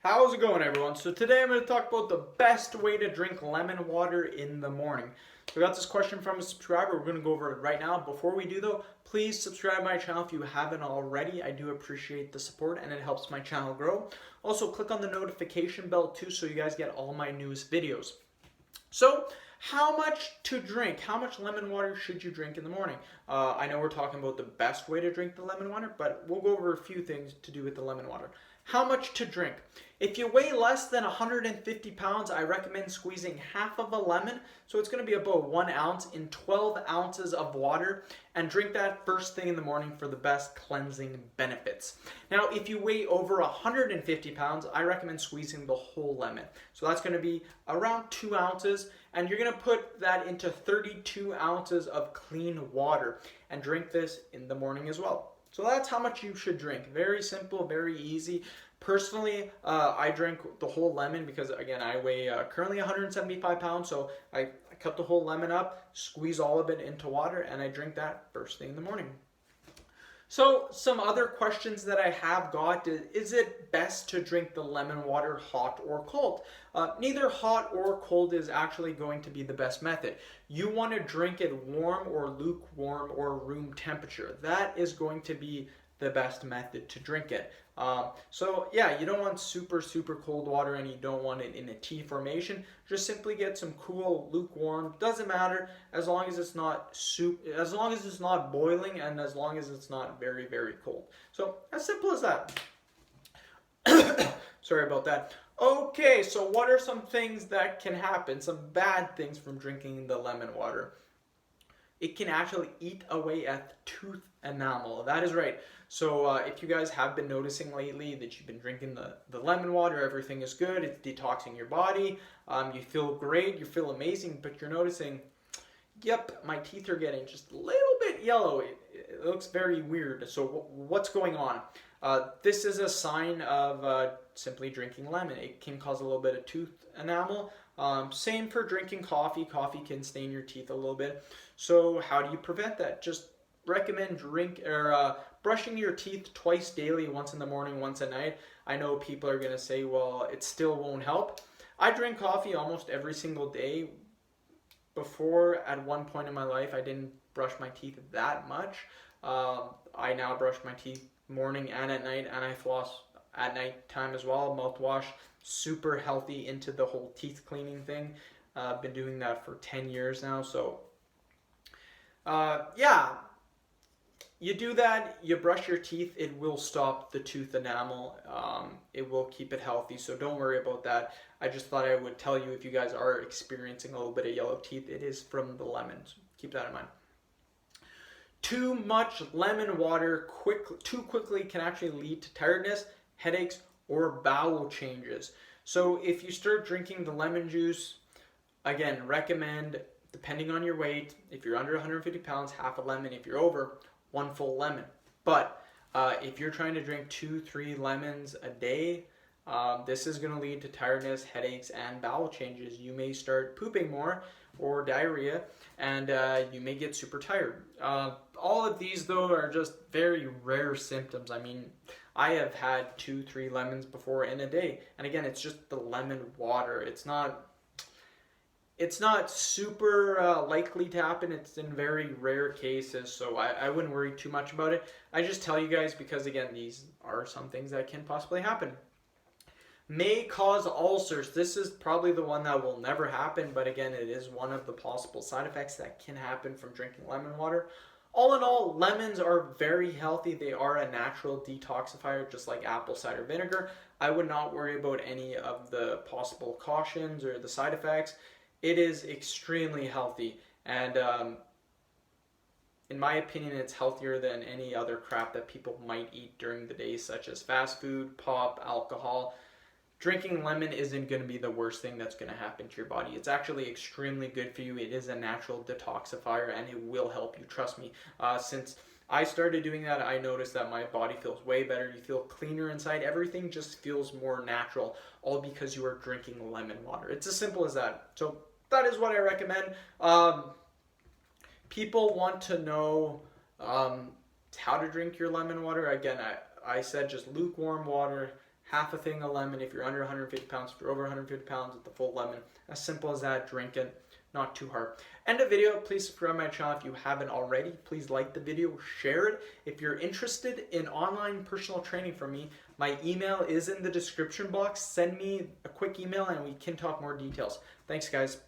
How's it going, everyone? So today I'm going to talk about the best way to drink lemon water in the morning. So I got this question from a subscriber. We're going to go over it right now. Before we do though, please subscribe to my channel if you haven't already. I do appreciate the support and it helps my channel grow. Also click on the notification bell too so you guys get all my newest videos. So, how much to drink? How much lemon water should you drink in the morning? I know we're talking about the best way to drink the lemon water, but we'll go over a few things to do with the lemon water. How much to drink? If you weigh less than 150 pounds, I recommend squeezing half of a lemon. So it's going to be about 1 ounce in 12 ounces of water, and drink that first thing in the morning for the best cleansing benefits. Now, if you weigh over 150 pounds, I recommend squeezing the whole lemon. So that's going to be around 2 ounces, and you're going to put that into 32 ounces of clean water and drink this in the morning as well. So that's how much you should drink. Very simple, very easy. Personally, I drink the whole lemon because, again, I weigh currently 175 pounds. So I cut the whole lemon up, squeeze all of it into water, and I drink that first thing in the morning. So some other questions that I have got is it best to drink the lemon water hot or cold? Neither hot or cold is actually going to be the best method. You want to drink it warm or lukewarm or room temperature. That is going to be the best method to drink it. So yeah, you don't want super cold water and you don't want it in a T formation. Just simply get some cool lukewarm. Doesn't matter as long as it's not as long as it's not boiling and as long as it's not very cold. So as simple as that. Sorry about that. Okay, so what are some things that can happen? Some bad things from drinking the lemon water. It can actually eat away at the tooth enamel. That is right. So if you guys have been noticing lately that you've been drinking the lemon water, everything is good, it's detoxing your body, you feel great, you feel amazing, but you're noticing, yep, my teeth are getting just a little bit yellow. It looks very weird. So what's going on? This is a sign of simply drinking lemon. It can cause a little bit of tooth enamel. Same for drinking coffee. Coffee can stain your teeth a little bit. So how do you prevent that? Just recommend brushing your teeth twice daily, once in the morning, once at night. I know people are going to say, well, it still won't help. I drink coffee almost every single day. Before, at one point in my life, I didn't brush my teeth that much. I now brush my teeth morning and at night, and I floss at night time as well. Mouthwash, super healthy into the whole teeth cleaning thing. I've been doing that for 10 years now. So yeah, you do that, you brush your teeth, it will stop the tooth enamel. It will keep it healthy, so don't worry about that. I just thought I would tell you if you guys are experiencing a little bit of yellow teeth, it is from the lemons. Keep that in mind. Too much lemon water too quickly can actually lead to tiredness, headaches, or bowel changes. So if you start drinking the lemon juice, again, recommend, depending on your weight, if you're under 150 pounds, half a lemon. If you're over, 1 full lemon. But if you're trying to drink 2-3 lemons a day, this is going to lead to tiredness, headaches, and bowel changes. You may start pooping more or diarrhea, and you may get super tired. All of these, though, are just very rare symptoms. I mean, I have had 2-3 lemons before in a day. And again, it's just the lemon water. It's not super likely to happen. It's in very rare cases, so I wouldn't worry too much about it. I just tell you guys because, again, these are some things that can possibly happen. May cause ulcers. This is probably the one that will never happen, but again, it is one of the possible side effects that can happen from drinking lemon water. All in all, lemons are very healthy. They are a natural detoxifier, just like apple cider vinegar. I would not worry about any of the possible cautions or the side effects. It is extremely healthy, and in my opinion, it's healthier than any other crap that people might eat during the day, such as fast food, pop, alcohol. Drinking lemon isn't going to be the worst thing that's going to happen to your body. It's actually extremely good for you. It is a natural detoxifier, and it will help you, trust me. Since I started doing that, I noticed that my body feels way better. You feel cleaner inside. Everything just feels more natural, all because you are drinking lemon water. It's as simple as that. So that is what I recommend. People want to know how to drink your lemon water. Again, I said just lukewarm water, half a thing of lemon if you're under 150 pounds. If you're over 150 pounds, with the full lemon. As simple as that. Drink it. Not too hard. End of video. Please subscribe to my channel if you haven't already. Please like the video, share it. If you're interested in online personal training from me, my email is in the description box. Send me a quick email and we can talk more details. Thanks, guys.